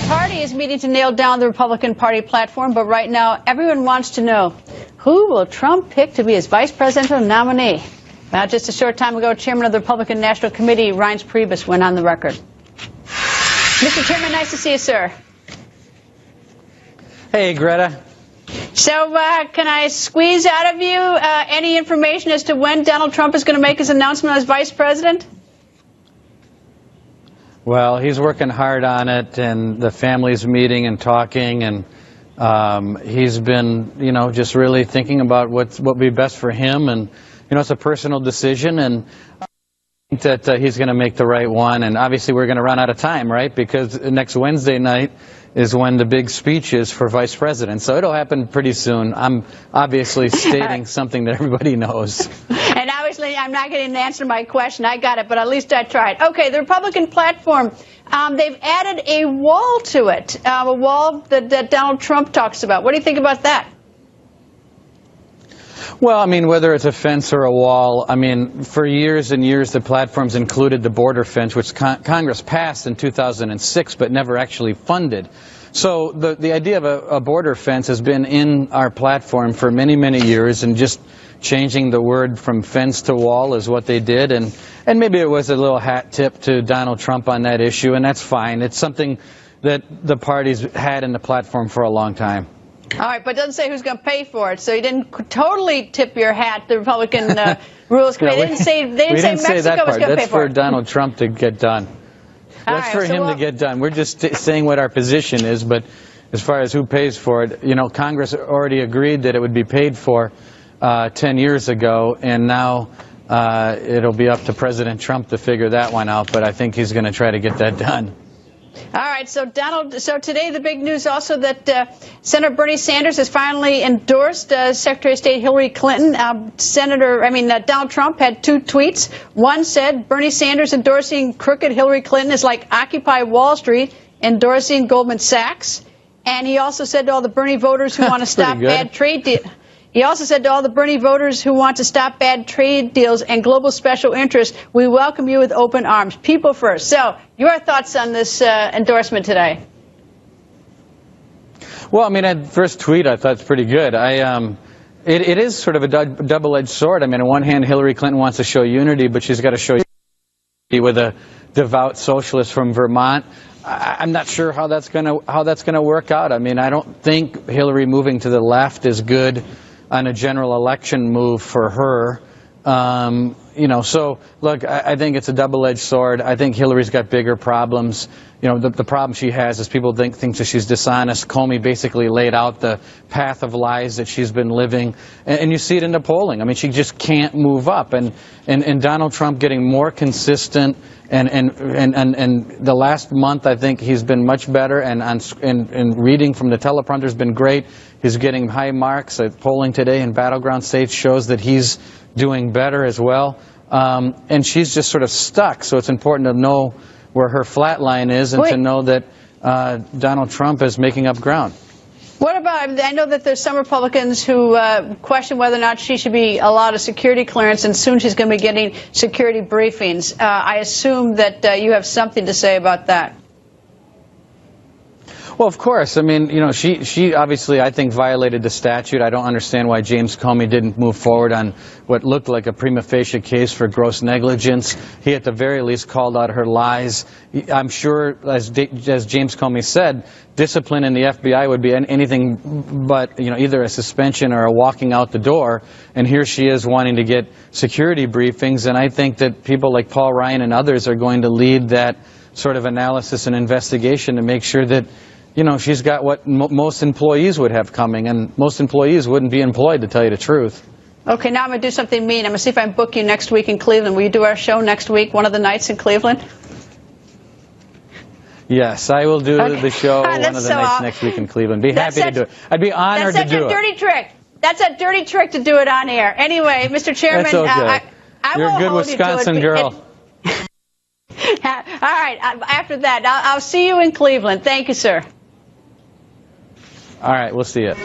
party is meeting to nail down the Republican Party platform, but right now everyone wants to know, who will Trump pick to be his vice presidential nominee? Well, just a short time ago, Chairman of the Republican National Committee, Reince Priebus, went on the record. Mr. Chairman, nice to see you, sir. Hey, Greta. So can I squeeze out of you any information as to when Donald Trump is going to make his announcement as vice president? Well, he's working hard on it, and the family's meeting and talking, and he's been, just really thinking about what would be best for him, and, it's a personal decision, and I think that he's going to make the right one, and obviously we're going to run out of time, right, because next Wednesday night is when the big speech is for vice president, so it'll happen pretty soon. I'm obviously stating something that everybody knows. And obviously, I'm not getting an answer to my question. I got it, but at least I tried. Okay, the Republican platform, they've added a wall to it, a wall that Donald Trump talks about. What do you think about that? Well, whether it's a fence or a wall, for years and years the platforms included the border fence, which Congress passed in 2006 but never actually funded. So the idea of a border fence has been in our platform for many, many years, and just changing the word from fence to wall is what they did, and maybe it was a little hat tip to Donald Trump on that issue, and that's fine. It's something that the party's had in the platform for a long time. All right, but it doesn't say who's going to pay for it, so you didn't totally tip your hat to the Republican Rules Committee. They didn't say Mexico was going to pay for it. That's for Donald Trump to get done. That's for him to get done. We're just saying what our position is, but as far as who pays for it, Congress already agreed that it would be paid for 10 years ago, and now it'll be up to President Trump to figure that one out, but I think he's going to try to get that done. All right, so today the big news also that Senator Bernie Sanders has finally endorsed Secretary of State Hillary Clinton. Donald Trump had two tweets. One said Bernie Sanders endorsing crooked Hillary Clinton is like Occupy Wall Street endorsing Goldman Sachs. And he also said to all the Bernie voters who want to stop bad trade deals. He also said to all the Bernie voters who want to stop bad trade deals and global special interests, we welcome you with open arms. People first. So, your thoughts on this endorsement today? Well, that first tweet I thought was pretty good. It is sort of a double-edged sword. On one hand, Hillary Clinton wants to show unity, but she's got to show unity with a devout socialist from Vermont. I'm not sure how that's going to work out. I don't think Hillary moving to the left is good on a general election move for her. So look, I think it's a double-edged sword. I think Hillary's got bigger problems. The problem she has is people think that she's dishonest. Comey basically laid out the path of lies that she's been living, and you see it in the polling. She just can't move up, and Donald Trump getting more consistent, and the last month I think he's been much better, and reading from the teleprompter has been great. He's getting high marks. Polling today in battleground states shows that he's doing better as well, and she's just sort of stuck. So it's important to know where her flat line is, and to know that Donald Trump is making up ground. What about, I know that there's some Republicans who question whether or not she should be allowed a security clearance, and soon she's going to be getting security briefings. I assume that you have something to say about that. Well, of course. She obviously, I think, violated the statute. I don't understand why James Comey didn't move forward on what looked like a prima facie case for gross negligence. He, at the very least, called out her lies. I'm sure, as James Comey said, discipline in the FBI would be anything but, either a suspension or a walking out the door. And here she is wanting to get security briefings. And I think that people like Paul Ryan and others are going to lead that sort of analysis and investigation to make sure that she's got what most employees would have coming, and most employees wouldn't be employed, to tell you the truth. Okay, now I'm going to do something mean. I'm going to see if I can book you next week in Cleveland. Will you do our show next week, one of the nights in Cleveland? Yes, I will do the show one of the nights next week in Cleveland. Be happy to do it. I'd be honored to do it. That's such a dirty trick. That's a dirty trick to do it on air. Anyway, Mr. Chairman, that's okay. You're a good Wisconsin girl. All right, after that, I'll see you in Cleveland. Thank you, sir. All right, we'll see you.